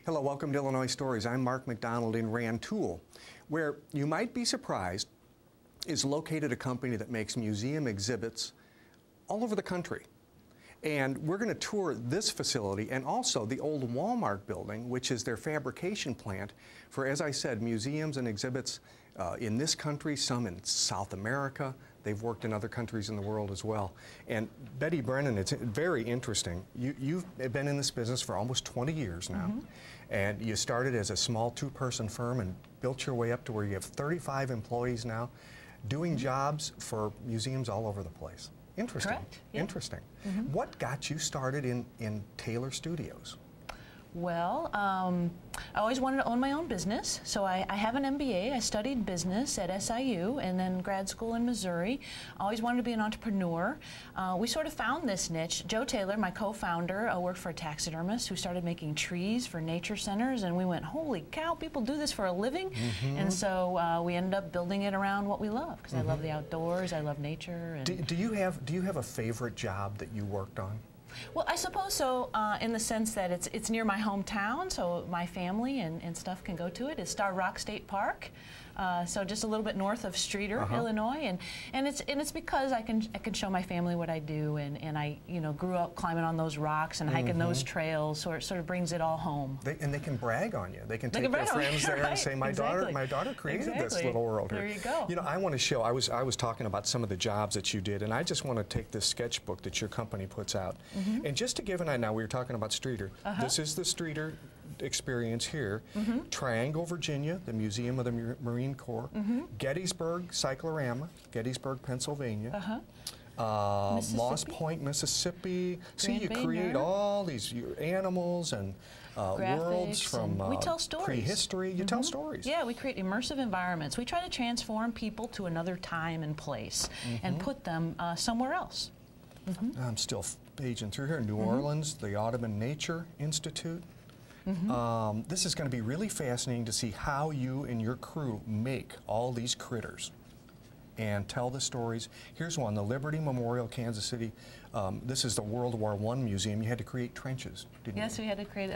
Hello, welcome to Illinois Stories. I'm Mark McDonald in Rantoul, where you might be surprised is located a company that makes museum exhibits all over the country. And we're going to tour this facility and also the old Walmart building, which is their fabrication plant for, as I said, museums and exhibits in this country, some in South America. They've worked in other countries in the world as well. And Betty Brennan, it's very interesting. You've been in this business for almost 20 years now. And you started as a small two-person firm and built your way up to where you have 35 employees now, doing jobs for museums all over the place. Interesting. Correct. Yeah. Interesting. What got you started in Taylor Studios? Well, I always wanted to own my own business, so I have an MBA. I studied business at SIU and then grad school in Missouri. I always wanted to be an entrepreneur. We sort of found this niche. Joe Taylor, my co-founder, worked for a taxidermist who started making trees for nature centers, and we went, holy cow, people do this for a living? And so we ended up building it around what we love, because I love the outdoors, I love nature. And Do you have a favorite job that you worked on? Well, I suppose so, in the sense that it's near my hometown, so my family and stuff can go to it. It's Star Rock State Park, so just a little bit north of Streator, Illinois, and it's because I can show my family what I do, and I grew up climbing on those rocks and hiking those trails, so it sort of brings it all home. And they can brag on you. They can take their friends there and say, my daughter created this little world here. There you go. You know, I want to show. I was talking about some of the jobs that you did, and I just want to take this sketchbook that your company puts out. And just to give an idea, now we were talking about Streator. This is the Streator experience here. Triangle, Virginia, the Museum of the Marine Corps. Gettysburg, Cyclorama, Gettysburg, Pennsylvania. Moss Point, Mississippi. See, you create all these animals and worlds from we tell stories. Prehistory. You tell stories. Yeah, we create immersive environments. We try to transform people to another time and place and put them somewhere else. I'm still paging through here. New Orleans, the Audubon Nature Institute. This is going to be really fascinating to see how you and your crew make all these critters and tell the stories. Here's one, the Liberty Memorial, Kansas City. This is the World War I Museum. You had to create trenches, didn't you? Yes, we had to create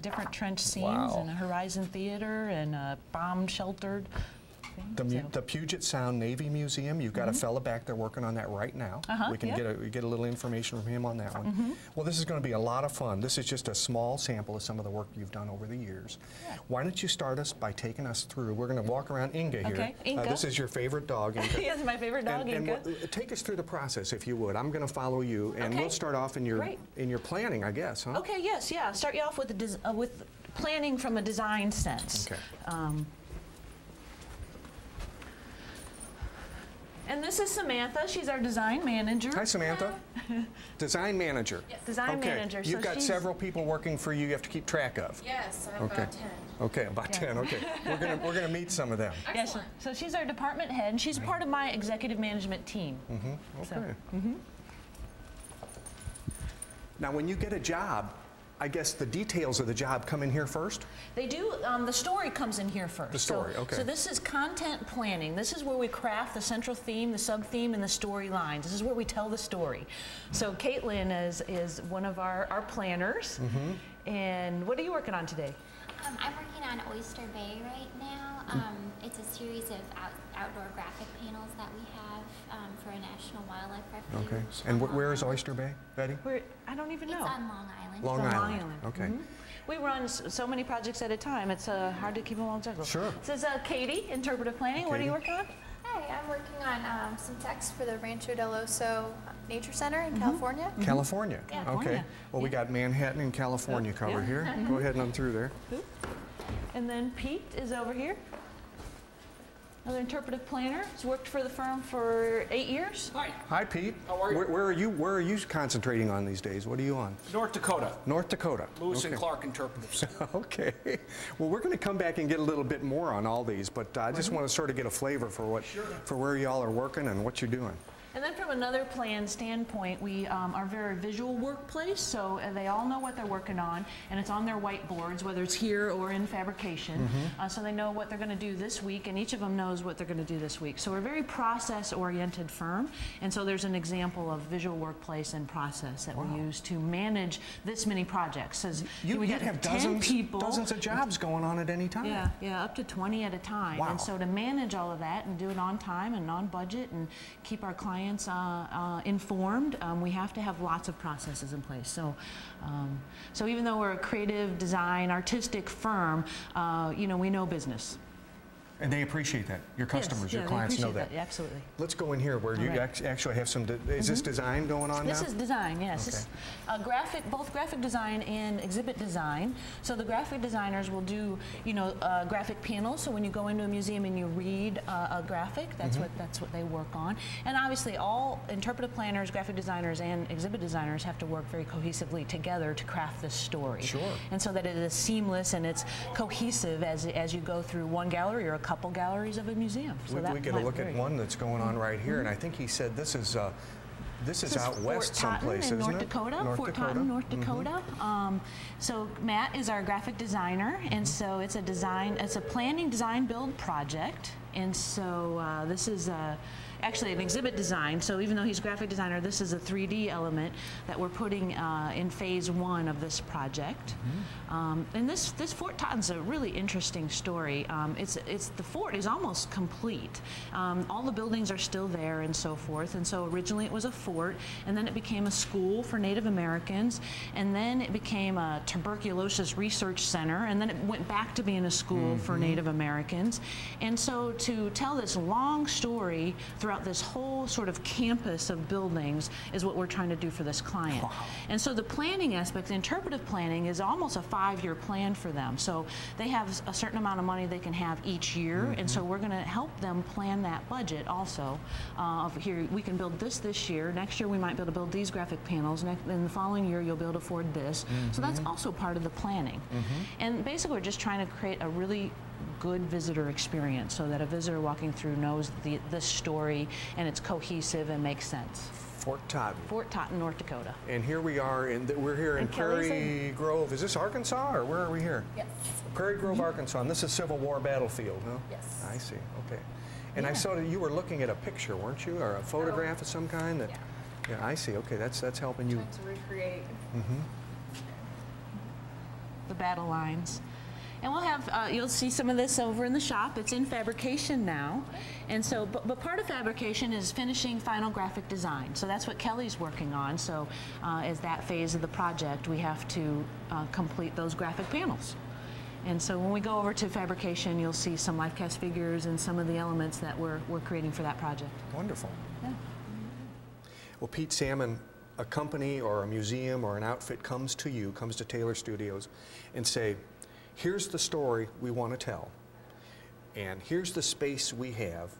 different trench scenes and a Horizon Theater and a bomb-sheltered thing. The Puget Sound Navy Museum, you've got a fella back there working on that right now. We can get a little information from him on that one. Well, this is going to be a lot of fun. This is just a small sample of some of the work you've done over the years. Why don't you start us by taking us through? We're going to walk around Inga here. Okay, Inga. This is your favorite dog, Inga. Yes, my favorite dog, Inga. Take us through the process, if you would. I'm going to follow you, and we'll start off in your planning, I guess, huh? Okay, yes, yeah. I'll start you off with planning from a design sense. Okay. And this is Samantha. She's our design manager. Hi, Samantha. Design manager. Yes. Design manager. You've got several people working for you. You have to keep track of. Yes, I have about 10. Okay, about 10. Okay, we're gonna meet some of them. Yes. So she's our department head, and she's part of my executive management team. Okay. Now, when you get a job, I guess the details of the job come in here first? They do. The story comes in here first. The story, okay. So this is content planning. This is where we craft the central theme, the sub-theme, and the storylines. This is where we tell the story. So Caitlin is one of our planners. And what are you working on today? I'm working on Oyster Bay right now. It's a series of outdoor graphic panels that we have for a national wildlife refuge. Okay. And where is Oyster Bay, Betty? I don't even know. It's on Long Island. Long Island. Okay. We run so many projects at a time. It's hard to keep them all juggled. Sure. This is Katie, interpretive planning. What are you working on? Hi, I'm working on some text for the Rancho del Oso Nature Center in California. California. California. Okay. Well, we got Manhattan and California covered here. Go ahead and through there. And then Pete is over here. Another interpretive planner. He's worked for the firm for 8 years. Hi. Hi, Pete. How are you? Where are you concentrating on these days? What are you on? North Dakota. North Dakota. Lewis and Clark Interpretives. Okay. Well, we're going to come back and get a little bit more on all these, but I just want to sort of get a flavor for for where y'all are working and what you're doing. And then from another plan standpoint, we are a very visual workplace, so they all know what they're working on, and it's on their whiteboards, whether it's here or in fabrication, so they know what they're going to do this week, and each of them knows what they're going to do this week. So we're a very process-oriented firm, and so there's an example of visual workplace and process that we use to manage this many projects. You have 10 people. dozens of jobs going on at any time. Yeah, up to 20 at a time. Wow. And so to manage all of that and do it on time and on budget and keep our clients informed, we have to have lots of processes in place. So, so even though we're a creative design, artistic firm, you know, we know business. And they appreciate that. Your customers, your they clients know appreciate that. Yeah, absolutely. Let's go in here where you actually have some, is this design going on now? This is design, yes. Okay. This, both graphic design and exhibit design. So the graphic designers will do, you know, graphic panels. So when you go into a museum and you read a graphic, that's what they work on. And obviously all interpretive planners, graphic designers, and exhibit designers have to work very cohesively together to craft this story. Sure. And so that it is seamless and it's cohesive as you go through one gallery or a couple galleries of a museum. So we get a look at one that's going on right here, and I think he said this is out west someplace, isn't it? North Dakota, Fort Totten, North Dakota. So Matt is our graphic designer, and so it's a planning, design, build project, and so this is actually an exhibit design. So even though he's a graphic designer, this is a 3D element that we're putting in phase 1 of this project. And this Fort Totten's a really interesting story. The fort is almost complete. All the buildings are still there and so forth. And so originally it was a fort, and then it became a school for Native Americans, and then it became a tuberculosis research center, and then it went back to being a school for Native Americans. And so to tell this long story throughout this whole sort of campus of buildings is what we're trying to do for this client. And so the planning aspect, the interpretive planning, is almost a 5-year plan for them. So they have a certain amount of money they can have each year, and so we're going to help them plan that budget also. Here, we can build this year. Next year we might be able to build these graphic panels. In the following year you'll be able to afford this. So that's also part of the planning. And basically we're just trying to create a really good visitor experience so that a visitor walking through knows the story and it's cohesive and makes sense. Fort Totten. Fort Totten, North Dakota. And here we are, we're here in Prairie Grove. Is this Arkansas, or where are we here? Yes. Prairie Grove, Arkansas, and this is Civil War battlefield, huh? Yes. I see, okay. And I saw that you were looking at a picture, weren't you, or a photograph of some kind? That, yeah, I see, okay, that's helping you. Trying to recreate. The battle lines. And we'll have, you'll see some of this over in the shop. It's in fabrication now. And so, but part of fabrication is finishing final graphic design. So that's what Kelly's working on. So as that phase of the project, we have to complete those graphic panels. And so when we go over to fabrication, you'll see some life cast figures and some of the elements that we're creating for that project. Wonderful. Yeah. Well, Pete Salmon, a company or a museum or an outfit comes to Taylor Studios and say, here's the story we want to tell, and here's the space we have.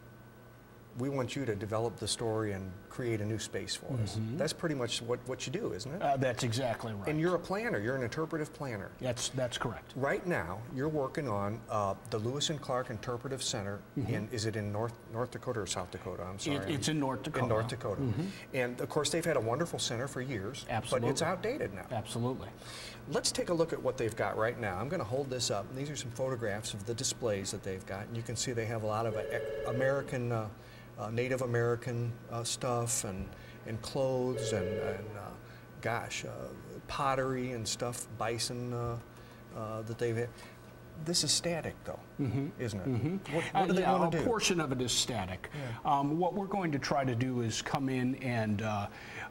We want you to develop the story and create a new space for us. That's pretty much what you do, isn't it? That's exactly right. And you're a planner. You're an interpretive planner. That's correct. Right now, you're working on the Lewis and Clark Interpretive Center. Is it in North Dakota or South Dakota? I'm sorry. It's in North Dakota. In North Dakota. And of course, they've had a wonderful center for years. Absolutely. But it's outdated now. Absolutely. Let's take a look at what they've got right now. I'm going to hold this up. These are some photographs of the displays that they've got. And you can see they have a lot of American, Native American stuff and clothes and gosh, pottery and stuff, bison that they've had. This is static, though, isn't it? What do they want to do? A portion of it is static. What we're going to try to do is come in and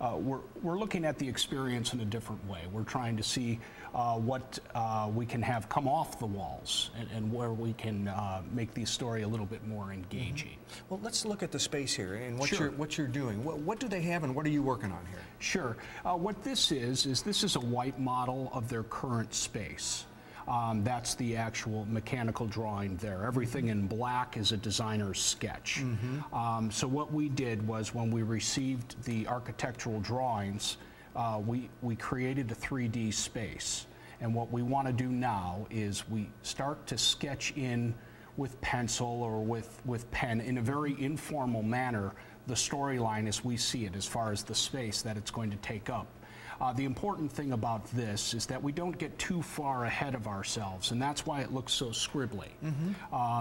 we're looking at the experience in a different way. We're trying to see what we can have come off the walls and where we can make the story a little bit more engaging. Well, let's look at the space here and what you're doing. What do they have and what are you working on here? Sure. What this is this is a white model of their current space. That's the actual mechanical drawing there. Everything in black is a designer's sketch. So what we did was when we received the architectural drawings, we created a 3D space. And what we want to do now is we start to sketch in with pencil or with pen in a very informal manner the storyline as we see it, as far as the space that it's going to take up. The important thing about this is that we don't get too far ahead of ourselves, and that's why it looks so scribbly.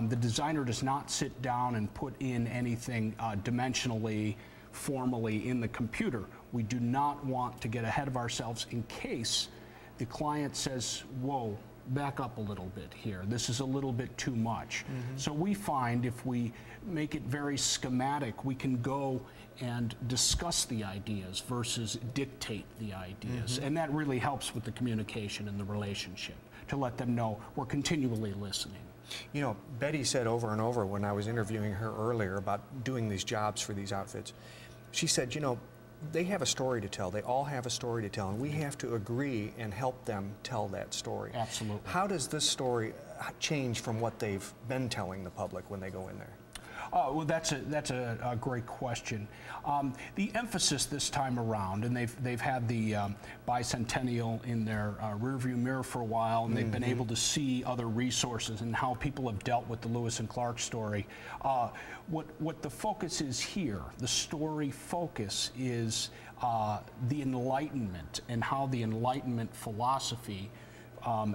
The designer does not sit down and put in anything dimensionally, formally in the computer. We do not want to get ahead of ourselves in case the client says, whoa, back up a little bit here. This is a little bit too much. So we find if we make it very schematic, we can go and discuss the ideas versus dictate the ideas. And that really helps with the communication and the relationship, to let them know we're continually listening. You know, Betty said over and over when I was interviewing her earlier about doing these jobs for these outfits, she said, you know, they have a story to tell. They all have a story to tell, and we have to agree and help them tell that story. Absolutely. How does this story change from what they've been telling the public when they go in there? Well, that's a great question. The emphasis this time around, and they've had the bicentennial in their rearview mirror for a while, and they've been able to see other resources and how people have dealt with the Lewis and Clark story. What the focus is here, the story focus is the Enlightenment and how the Enlightenment philosophy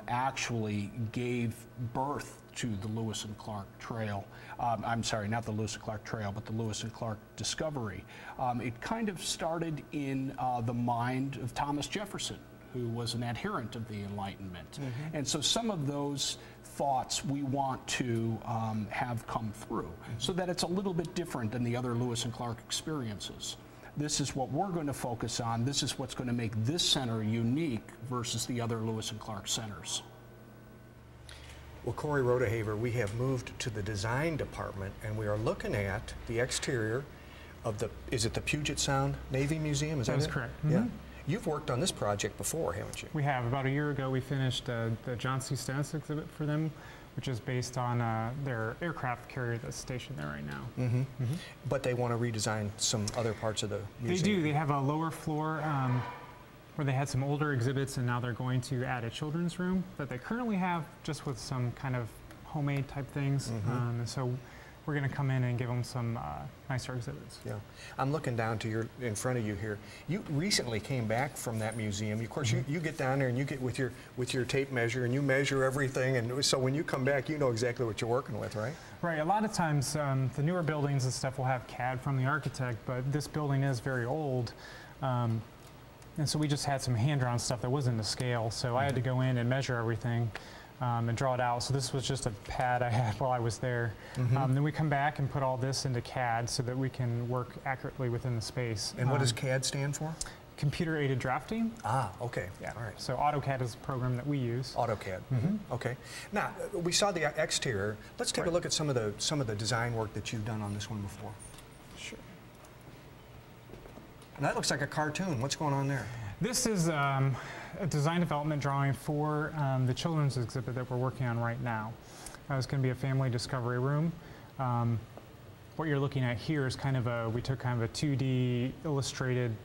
actually gave birth to the Lewis and Clark Trail. I'm sorry, not the Lewis and Clark Trail, but the Lewis and Clark discovery. It kind of started in the mind of Thomas Jefferson, who was an adherent of the Enlightenment. And so some of those thoughts we want to have come through, so that it's a little bit different than the other Lewis and Clark experiences. This is what we're going to focus on. This is what's going to make this center unique versus the other Lewis and Clark centers. Well, Corey Rodehaver, we have moved to the design department, and we are looking at the exterior of the, is it the Puget Sound Navy Museum? Is that is it? correct. Yeah. You've worked on this project before, haven't you? We have. About a year ago, we finished the John C. Stennis exhibit for them, which is based on their aircraft carrier that's stationed there right now. But they want to redesign some other parts of the museum. They do. They have a lower floor where they had some older exhibits, and now they're going to add a children's room that they currently have, just with some kind of homemade type things. And so we're going to come in and give them some nicer exhibits. Yeah, I'm looking down to your, in front of you here. You recently came back from that museum. Of course, you get down there and you get with your tape measure and you measure everything, and so when you come back, you know exactly what you're working with, right? Right. A lot of times, the newer buildings and stuff will have CAD from the architect, but this building is very old. And so we just had some hand-drawn stuff that wasn't to scale, so I had to go in and measure everything and draw it out. So this was just a pad I had while I was there. Then we come back and put all this into CAD so that we can work accurately within the space. And what does CAD stand for? Computer-aided drafting. Ah, okay. Yeah. All right. So AutoCAD is a program that we use. AutoCAD. Okay. Now we saw the exterior. Let's take a look at some of the design work that you've done on this one before. Sure. And that looks like a cartoon. What's going on there? This is a design development drawing for the children's exhibit that we're working on right now. It's going to be a family discovery room. What you're looking at here is kind of we took kind of a 2D illustrated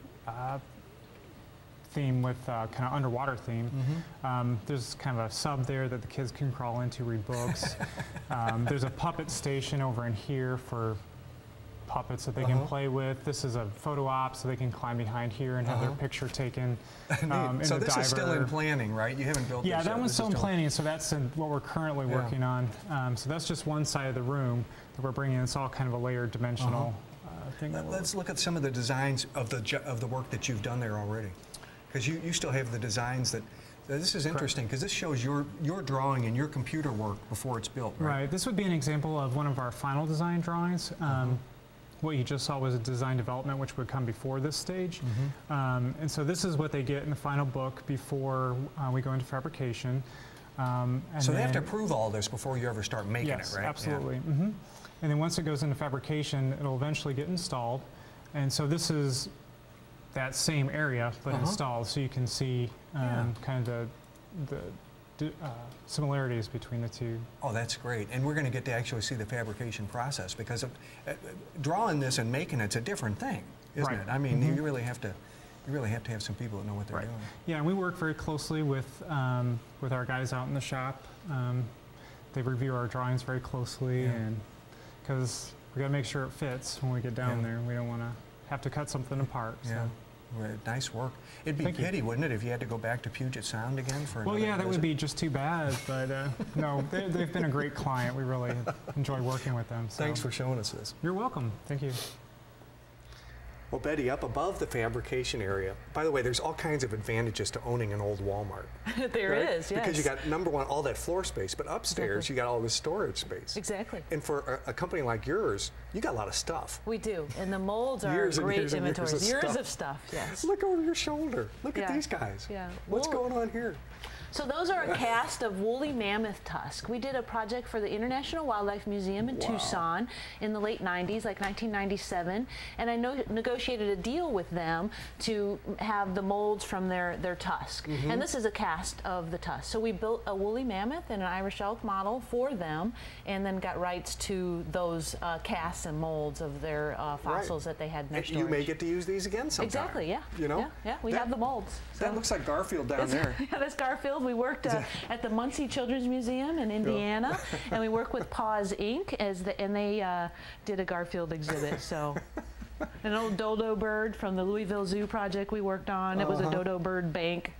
theme with kind of underwater theme. There's kind of a sub there that the kids can crawl into, read books. There's a puppet station over in here for puppets that they can play with. This is a photo op, so they can climb behind here and have their picture taken. So this is still in planning, right? You haven't built this yet. Yeah, that one's still in planning, so that's what we're currently working on. So that's just one side of the room that we're bringing in. It's all kind of a layered dimensional thing. Let's look at some of the designs of the work that you've done there already, because you still have the designs that. This is interesting because this shows your drawing and your computer work before it's built, right? Right. This would be an example of one of our final design drawings. What you just saw was a design development, which would come before this stage. And so this is what they get in the final book before we go into fabrication. So they have to approve all this before you ever start making it, right? Absolutely. And then once it goes into fabrication, it'll eventually get installed. And so this is that same area, but installed, so you can see kind of the similarities between the two. Oh, that's great. And we're going to get to actually see the fabrication process, because drawing this and making it's a different thing, isn't it? I mean, you really have to have some people that know what they're doing. Yeah, and we work very closely with our guys out in the shop. They review our drawings very closely, and because We got to make sure it fits when we get down Yeah. there. We don't want to have to cut something apart. So. Yeah. Well, nice work. It'd be Thank you. pity, wouldn't it, if you had to go back to Puget Sound again for Well, another yeah, that would visit? be just too bad. But no, they've been a great client. We really enjoy working with them. So. Thanks for showing us this. You're welcome. Thank you. Well, Betty, up above the fabrication area, by the way, there's all kinds of advantages to owning an old Walmart. There right? is, yes. Because you got, number one, all that floor space, but upstairs you got all this storage space. Exactly. And for a company like yours, you got a lot of stuff. We do, and the molds are Years and great years and years inventories. of Years stuff. of stuff, yes. Look over your shoulder. Look at Yeah. these guys. Yeah. What's Wool- going on here? So those are a cast of woolly mammoth tusk. We did a project for the International Wildlife Museum in Tucson in the late 90s, like 1997, and I negotiated a deal with them to have the molds from their tusk. And this is a cast of the tusk. So we built a woolly mammoth and an Irish elk model for them, and then got rights to those casts and molds of their fossils that they had in their And storage. you may get to use these again sometime. Exactly, yeah. You know? Yeah, we That- have the molds. That So- looks like Garfield down there. Yeah, that's Garfield. We worked at the Muncie Children's Museum in Indiana, and we work with Paws Inc. and they did a Garfield exhibit. So, an old dodo bird from the Louisville Zoo project we worked on. It was a dodo bird bank.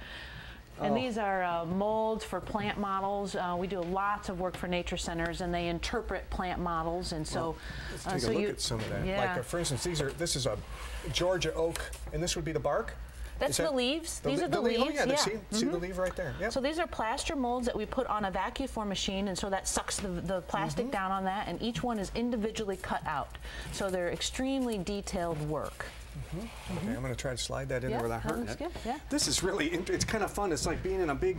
And these are molds for plant models. We do lots of work for nature centers, and they interpret plant models. And so, Let's take so a look you, at some of that. Yeah. Like, for instance, this is a Georgia oak, and this would be the bark? That's Is the that- leaves. These are the leaf- leaves. Oh, yeah, yeah. see the leaf right there. Yep. So these are plaster molds that we put on a vacuum form machine, and so that sucks the plastic down on that, and each one is individually cut out. So they're extremely detailed work. Okay, I'm going to try to slide that in Yeah, there without that hurting looks it. good, yeah. This is really, it's kind of fun. It's like being in a big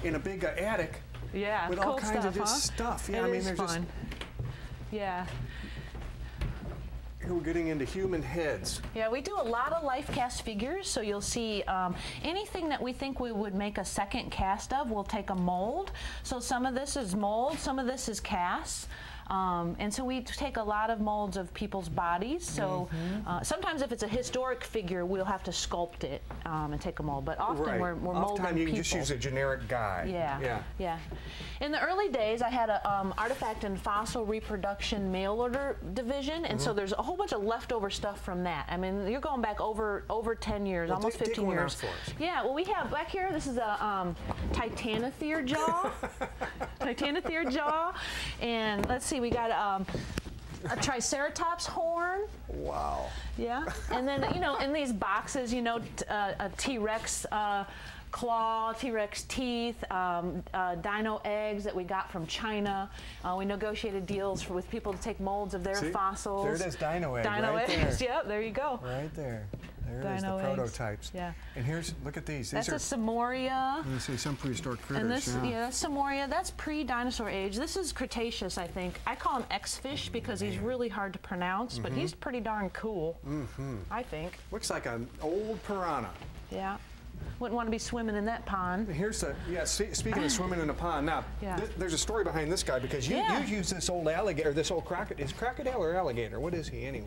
attic Yeah, with cool all kinds of stuff, just huh? stuff. Yeah, It I mean, is there's fun. Yeah. here we're getting into human heads. Yeah, we do a lot of life cast figures, so you'll see anything that we think we would make a second cast of, we'll take a mold. So some of this is mold, some of this is casts. And so we take a lot of molds of people's bodies. So sometimes if it's a historic figure, we'll have to sculpt it and take a mold. But often Right. we're molding Oftentimes you people. can just use a generic guy. Yeah. In the early days, I had a artifact and fossil reproduction mail order division, and so there's a whole bunch of leftover stuff from that. I mean, you're going back over 10 years, Well, almost dig 15 one out years. for us. Yeah. Well, we have back here. This is a Titanothere jaw, Titanothere jaw, and let's see, we got a Triceratops horn. Wow. Yeah, and then in these boxes, a T-Rex claw, T-Rex teeth, dino eggs that we got from China. We negotiated deals with people to take molds of their See? fossils. There it is, dino egg. Dino right eggs. There. Yep, there you go. Right there. There it is, the Dino eggs. prototypes. Yeah. And look at these. That's These a Samoria. let me see, some prehistoric critters. And this, that's Samoria. That's pre-dinosaur age. This is Cretaceous, I think. I call him X-fish because he's really hard to pronounce, but he's pretty darn cool, I think. Looks like an old piranha. Yeah. Wouldn't want to be swimming in that pond. Here's speaking of swimming in a pond, now, Yeah. there's a story behind this guy because you use this old alligator, this old crocodile. Is crocodile or alligator? What is he anyway?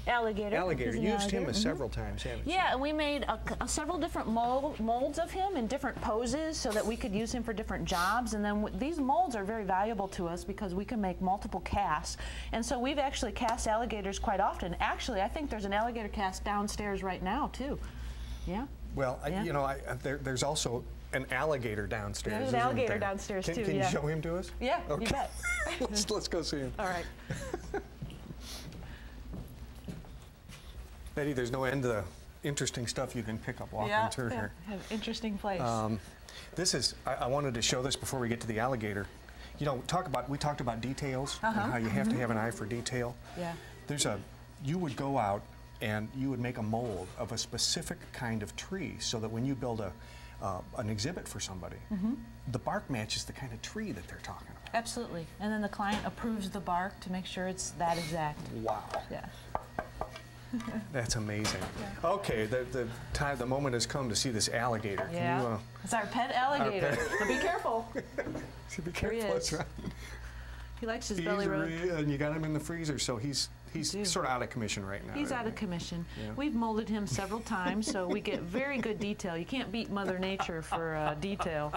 Alligator. Alligator. He's an Used him alligator. several times, haven't you? Yeah, and we made several different molds of him in different poses so that we could use him for different jobs. And then these molds are very valuable to us because we can make multiple casts. And so we've actually cast alligators quite often. Actually, I think there's an alligator cast downstairs right now, too. Yeah. Well, Yeah. there's also an alligator downstairs. Yeah, there's an isn't alligator there? downstairs, Can too, you yeah. show him to us? Yeah, Okay. you bet. let's go see him. All right. Betty, there's no end to the interesting stuff you can pick up walking through here. Have an interesting place. This is, I wanted to show this before we get to the alligator. We talked about details and how you have to have an eye for detail. Yeah. You would go out and you would make a mold of a specific kind of tree so that when you build an exhibit for somebody, the bark matches the kind of tree that they're talking about. Absolutely. And then the client approves the bark to make sure it's that exact. Wow. Yeah. That's amazing. Okay, the moment has come to see this alligator. Yeah. Can you, It's our pet alligator. So be careful. be There he careful, that's is. right. He likes his belly rub. And you got him in the freezer, so he's do. sort of out of commission right now. He's isn't out of he? commission. Yeah. We've molded him several times, so we get very good detail. You can't beat Mother Nature for detail.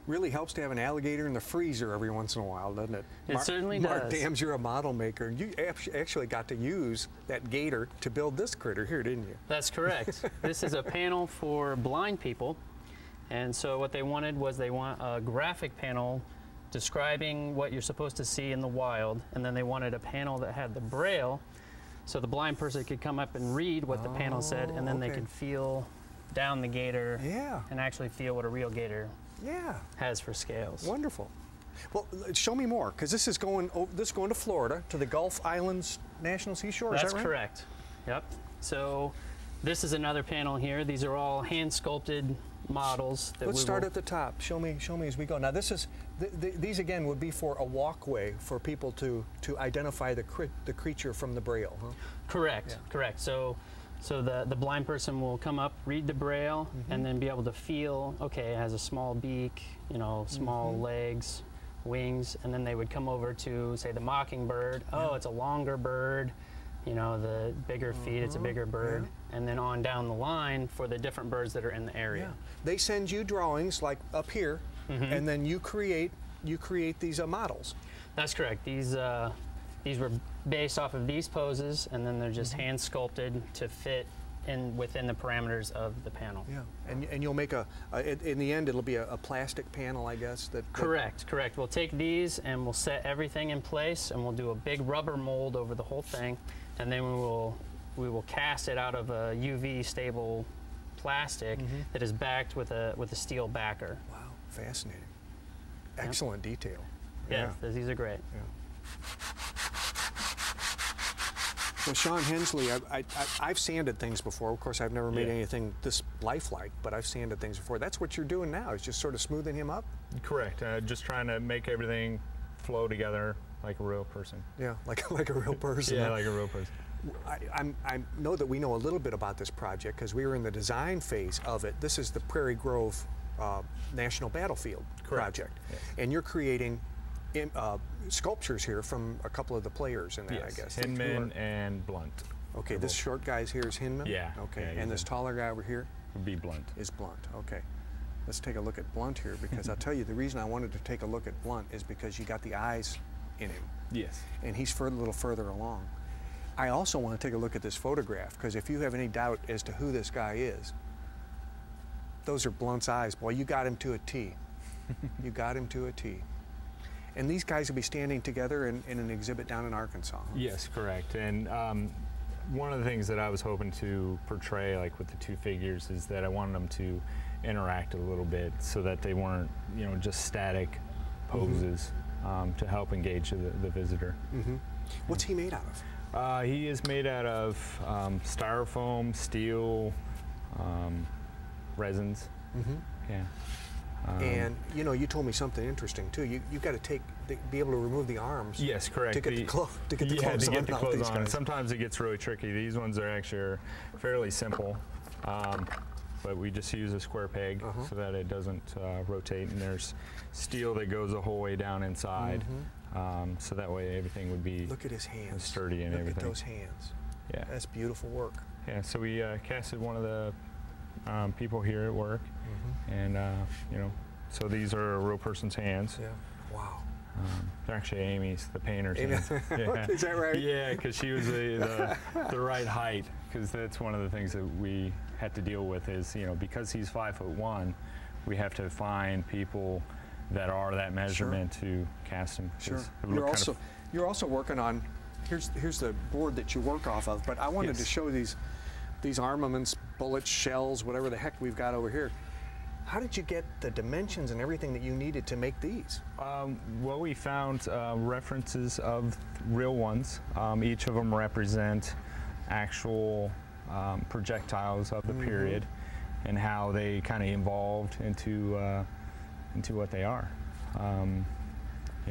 really helps to have an alligator in the freezer every once in a while, doesn't it? It certainly Mark does. Dams, you're a model maker. You actually got to use that gator to build this critter here, didn't you? That's correct. This is a panel for blind people. And so what they wanted was they want a graphic panel describing what you're supposed to see in the wild. And then they wanted a panel that had the braille so the blind person could come up and read what the panel said, and then they okay. could feel down the gator Yeah. and actually feel what a real gator Yeah. has for scales. Wonderful. Well, show me more, because this is going to Florida, to the Gulf Islands National Seashore. That's is that right? correct. Yep. So this is another panel here. These are all hand sculpted models. That Let's we start will, at the top. Show me as we go. Now, this is these again would be for a walkway for people to identify the creature from the braille. Huh? Correct. Yeah. Correct. So the blind person will come up, read the braille, and then be able to feel. Okay, it has a small beak. You know, small legs, wings, and then they would come over to say the mockingbird. Oh, it's a longer bird. You know, the bigger feet, it's a bigger bird. And then on down the line for the different birds that are in the area. They send you drawings like up here, and then you create these models. That's correct. These were based off of these poses, and then they're just hand sculpted to fit within the parameters of the panel. Yeah, and you'll make in the end it'll be a plastic panel, I guess. Correct. We'll take these and we'll set everything in place, and we'll do a big rubber mold over the whole thing, and then we will cast it out of a UV stable plastic that is backed with a steel backer. Wow, fascinating. Excellent detail. Yeah, these are great. Well, Sean Hensley, I've sanded things before. Of course, I've never made Yeah. anything this lifelike, but I've sanded things before. That's what you're doing now, is just sort of smoothing him up? Correct. Just trying to make everything flow together like a real person. Yeah, like a real person. Yeah, like a real person. I know that we know a little bit about this project because we were in the design phase of it. This is the Prairie Grove National Battlefield project. Yes. And you're creating sculptures here from a couple of the players in that, Yes. I guess. Hinman and Blunt Okay, this short guy's here is Hinman? Yeah, Okay, yeah, and he's this taller guy over here would be Blunt. is Blunt. Okay. Let's take a look at Blunt here, because I'll tell you, the reason I wanted to take a look at Blunt is because you got the eyes in him, Yes. and he's a little further along. I also want to take a look at this photograph, because if you have any doubt as to who this guy is, those are Blunt's eyes. Boy, you got him to a T. You got him to a T. And these guys will be standing together in an exhibit down in Arkansas. Huh? Yes, correct. And one of the things that I was hoping to portray, like with the two figures, is that I wanted them to interact a little bit so that they weren't, just static poses to help engage the visitor. What's he made out of? He is made out of styrofoam, steel, resins. Yeah. And you told me something interesting too. You got to be able to remove the arms. Yes, correct. To get the clothes to get the clothes on. Guys. Sometimes it gets really tricky. These ones are actually fairly simple, but we just use a square peg so that it doesn't rotate. And there's steel that goes the whole way down inside, so that way everything would be Look at his hands. sturdy and Look everything. at those hands. Yeah. That's beautiful work. Yeah. So we casted one of the people here at work, and so these are a real person's hands. Yeah. Wow. They're actually Amy's, the painter's Amy- hands. Yeah. Is that right? Yeah, because she was the right height. Because that's one of the things that we had to deal with is, because he's 5'1", we have to find people that are that measurement to cast him. 'cause Sure. it would look You're also working on. Here's the board that you work off of. But I wanted to show these armaments, bullets, shells, whatever the heck we've got over here. How did you get the dimensions and everything that you needed to make these? Well, we found references of real ones. Each of them represent actual projectiles of the period and how they kind of evolved into what they are.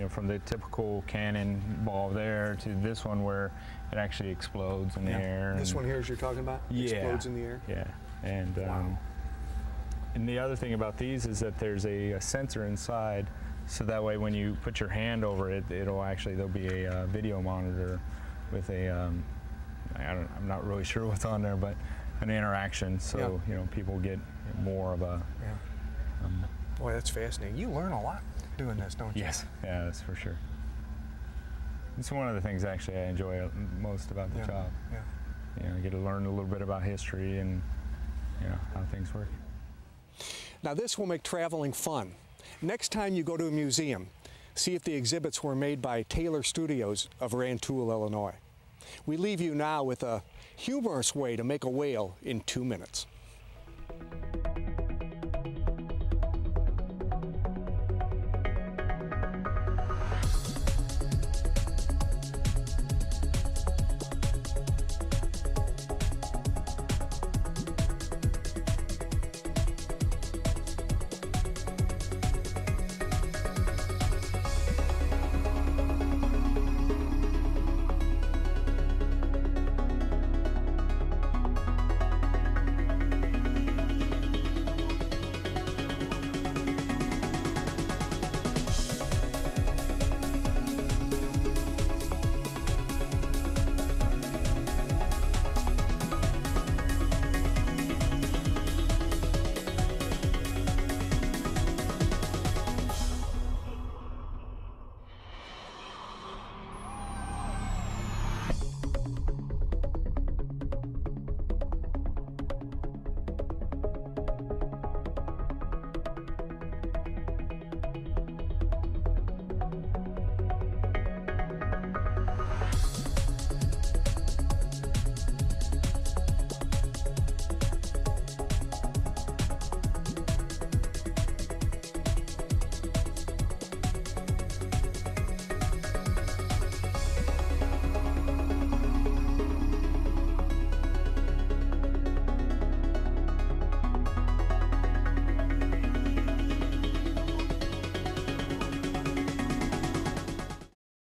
From the typical cannon ball there to this one where it actually explodes in the air. This one here, as you're talking about, explodes in the air. Yeah, and and the other thing about these is that there's a sensor inside, so that way when you put your hand over it, there'll be a video monitor with I'm not really sure what's on there, but an interaction, so people get more of a Boy, that's fascinating. You learn a lot doing this, don't you? Yes, yeah, that's for sure. It's one of the things actually I enjoy most about the job. Yeah. You know, I get to learn a little bit about history and, you know, how things work. Now this will make traveling fun. Next time you go to a museum, see if the exhibits were made by Taylor Studios of Rantoul, Illinois. We leave you now with a humorous way to make a whale in 2 minutes.